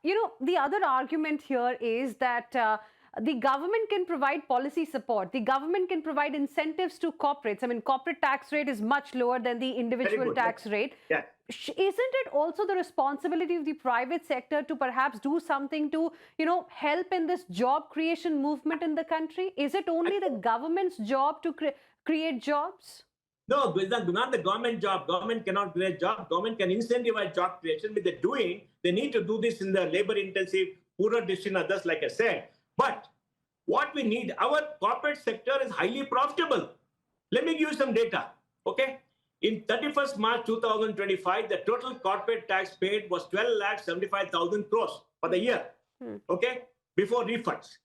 the other argument here is that the government can provide policy support. The government can provide incentives to corporates. I mean, corporate tax rate is much lower than the Very individual good. tax rate. Yeah. Isn't it also the responsibility of the private sector to perhaps do something to, help in this job creation movement in the country? Is it only the government's job to create jobs? No, it's not the government job. Government cannot create job. Government can incentivize job creation. But they're doing, they need to do this in the labor-intensive, poorer district and others, like I said. But what we need, our corporate sector is highly profitable. Let me give you some data, okay? In 31st March 2025, the total corporate tax paid was 12,75,000 crores for the year, okay? Before refunds.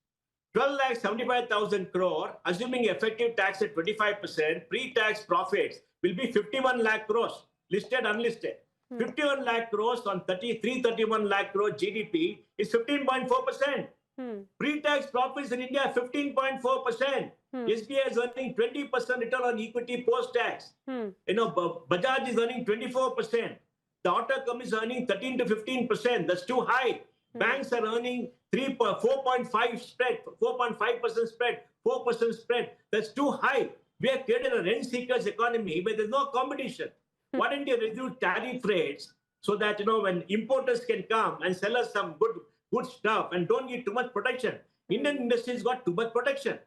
12,75,000 crore, assuming effective tax at 25%, pre-tax profits will be 51 lakh crores, listed, unlisted. 51 lakh crores on 331 lakh crore GDP is 15.4%. Pre-tax profits in India are 15.4%. SBI is earning 20% return on equity post-tax. Bajaj is earning 24%. The auto company is earning 13 to 15%. That's too high. Banks are earning 4.5 spread, 4.5% spread, 4% spread. That's too high. We have created a rent seekers economy where there's no competition. Why don't you reduce tariff rates so that when importers can come and sell us some good stuff and don't give too much protection? Indian industry's got too much protection.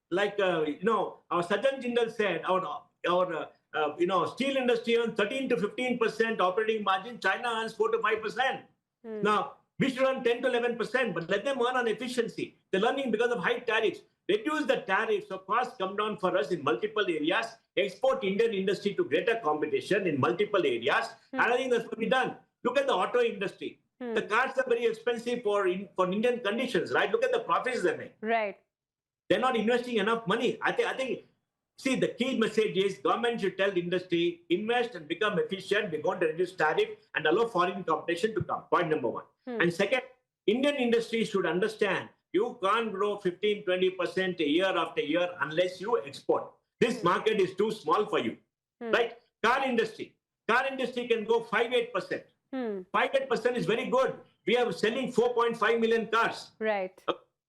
Like our Sajjan Jindal said, our steel industry earns 13 to 15% operating margin. China earns 4 to 5%. Now, we should earn 10 to 11%, but let them earn on efficiency. They're learning because of high tariffs. Reduce the tariffs, so costs come down for us in multiple areas. Export Indian industry to greater competition in multiple areas. And I think that's what we've done. Look at the auto industry. The cars are very expensive for Indian conditions, right? Look at the profits they make. Right. They're not investing enough money. I think, see, the key message is government should tell the industry, invest and become efficient. We're going to reduce tariff and allow foreign competition to come. Point number one. And second, Indian industry should understand you can't grow 15, 20% a year after year unless you export. This market is too small for you, right? Car industry can go 5-8%. 5-8% is very good. We are selling 4.5 million cars. Right.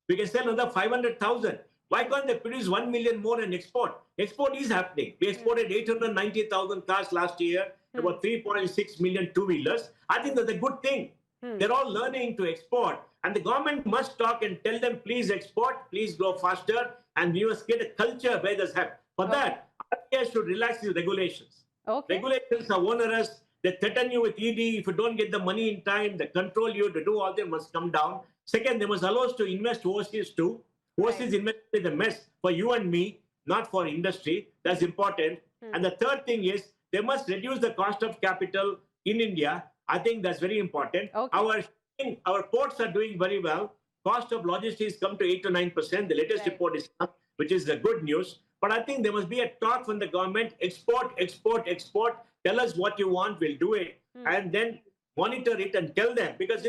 We can sell another 500,000. Why can't they produce 1 million more and export? Export is happening. We exported 890,000 cars last year, about 3.6 million two-wheelers. I think that's a good thing. They're all learning to export. And the government must talk and tell them, please export, please grow faster, and we must get a culture where there's help. For that, RBI should relax these regulations. Regulations are onerous. They threaten you with ED. If you don't get the money in time, they control you to do all they must come down. Second, they must allow us to invest overseas too. Overseas investment is a mess for you and me, not for industry. That's important. And the third thing is they must reduce the cost of capital in India. I think that's very important. Our ports are doing very well. Cost of logistics come to 8 to 9%. The latest report is up, which is the good news. But I think there must be a talk from the government, export, export, export. Tell us what you want, we'll do it. And then monitor it and tell them. Because,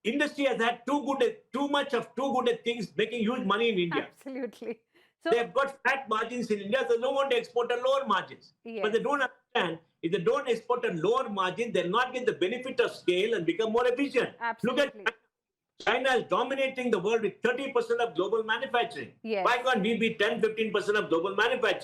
industry has had too much of too good at things, making huge money in India. Absolutely. So they've got fat margins in India, so they don't want to export at lower margins. But they don't understand, if they don't export at lower margin, they'll not get the benefit of scale and become more efficient. Absolutely. Look at China is dominating the world with 30% of global manufacturing. Why can't we be 10, 15% of global manufacturing?